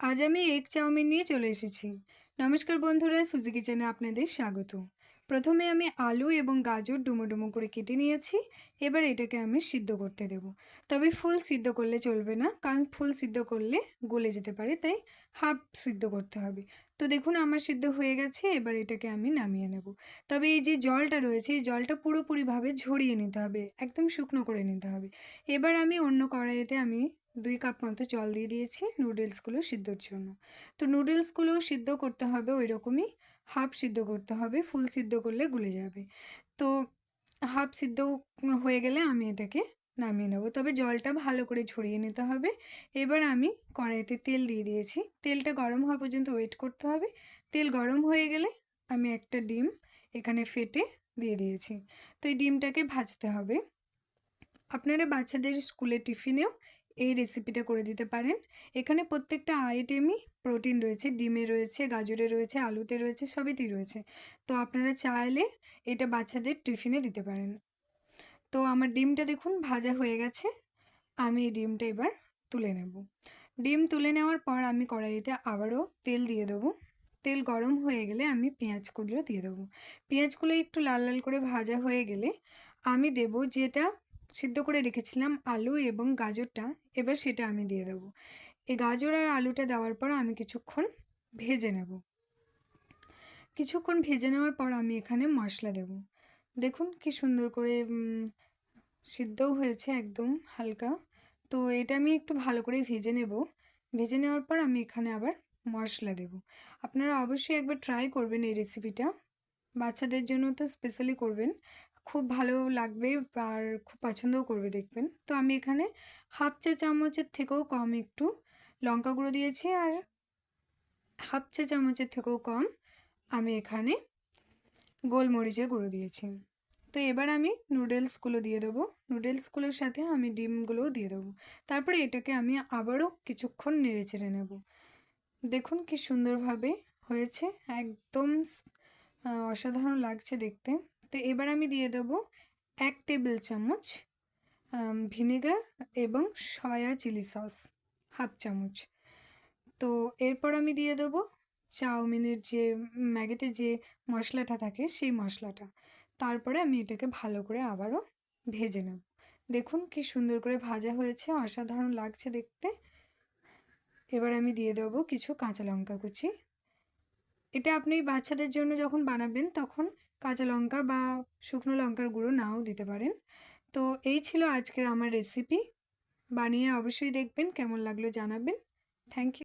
আজ আমি egg chowmein নিয়ে চলে এসেছি। নমস্কার বন্ধুরা, সুজি কিচেনে আপনাদের স্বাগত। প্রথমে আমি আলু এবং গাজর ডুমো ডুমো করে কেটে নিয়েছি। এবার এটাকে আমি সিদ্ধ করতে দেব। তবে ফুল সিদ্ধ করলে চলবে না, কারণ ফুল সিদ্ধ করলে গলে যেতে পারে, তাই হাফ সিদ্ধ করতে হবে। তো দেখুন আমার সিদ্ধ হয়ে গেছে, এবার এটাকে আমি নামিয়ে নেব। তবে এই যে জলটা রয়েছে, এই জলটা পুরোপুরিভাবে ঝরিয়ে নিতে হবে, একদম শুকনো করে নিতে হবে। এবার আমি অন্য কড়াইতে 2 কাপ মতো জল দিয়ে দিয়েছি নুডলসগুলো সিদ্ধর জন্য। তো নুডলসগুলো সিদ্ধ করতে হবে ওই রকমই, হাফ সিদ্ধ করতে হবে, ফুল সিদ্ধ করলে গলে যাবে। তো হাফ সিদ্ধ হয়ে গেলে আমি এটাকে নামিয়ে নেব, তবে জলটা ভালো করে ঝরিয়ে নিতে হবে। এবার আমি কড়াইতে তেল দিয়ে দিয়েছি, তেলটা গরম হওয়া পর্যন্ত ওয়েট করতে হবে। তেল গরম হয়ে গেলে আমি একটা ডিম এখানে ফেটে দিয়ে দিয়েছি। তো এই ডিমটাকে ভাজতে হবে। আপনারা বাচ্চাদের স্কুলের টিফিনেও এই রেসিপিটা করে দিতে পারেন। এখানে প্রত্যেকটা আইটেমই প্রোটিন রয়েছে, ডিমে রয়েছে, গাজরে রয়েছে, আলুতে রয়েছে, সবেতেই রয়েছে। তো আপনারা চাইলে এটা বাচ্চাদের টিফিনে দিতে পারেন। তো আমার ডিমটা দেখুন ভাজা হয়ে গেছে, আমি এই ডিমটা এবার তুলে নেব। ডিম তুলে নেওয়ার পর আমি কড়াইতে আবারও তেল দিয়ে দেবো। তেল গরম হয়ে গেলে আমি পেঁয়াজগুলো দিয়ে দেবো। পেঁয়াজগুলো একটু লাল লাল করে ভাজা হয়ে গেলে আমি দেব যেটা সিদ্ধ করে রেখেছিলাম আলু এবং গাজরটা, এবার সেটা আমি দিয়ে দেবো। এই গাজর আর আলুটা দেওয়ার পর আমি কিছুক্ষণ ভেজে নেব। কিছুক্ষণ ভেজে নেওয়ার পর আমি এখানে মশলা দেব। দেখুন কি সুন্দর করে সিদ্ধও হয়েছে একদম হালকা। তো এটা আমি একটু ভালো করে ভেজে নেব। ভেজে নেওয়ার পর আমি এখানে আবার মশলা দেব। আপনারা অবশ্যই একবার ট্রাই করবেন এই রেসিপিটা, বাচ্চাদের জন্য তো স্পেশালি করবেন, খুব ভালো লাগবে আর খুব পছন্দও করবে দেখবেন। তো আমি এখানে হাফ চা চামচের থেকেও কম একটু লঙ্কা গুঁড়ো দিয়েছি, আর হাফ চা চামচের থেকেও কম আমি এখানে গোলমরিচের গুঁড়ো দিয়েছি। তো এবার আমি নুডলসগুলো দিয়ে দেবো। নুডলসগুলোর সাথে আমি ডিমগুলোও দিয়ে দেবো। তারপরে এটাকে আমি আবারও কিছুক্ষণ নেড়ে চেড়ে নেব। দেখুন কি সুন্দরভাবে হয়েছে, একদম অসাধারণ লাগছে দেখতে। তো এবার আমি দিয়ে দেবো 1 টেবিল চামচ ভিনেগার এবং সয়া চিলি সস, হাফ চামচ। তো এরপর আমি দিয়ে দেবো চাউমিনের যে ম্যাগিতে যে মশলাটা থাকে সেই মশলাটা। তারপরে আমি এটাকে ভালো করে আবারও ভেজে নেব। দেখুন কি সুন্দর করে ভাজা হয়েছে, অসাধারণ লাগছে দেখতে। এবার আমি দিয়ে দেবো কিছু কাঁচা লঙ্কা কুচি। এটা আপনি বাচ্চাদের জন্য যখন বানাবেন তখন কাঁচা লঙ্কা বা শুকনো লঙ্কার গুঁড়ো নাও দিতে পারেন। তো এই ছিল আজকের আমার রেসিপি। বানিয়ে অবশ্যই দেখবেন, কেমন লাগলো জানাবেন। Thank you.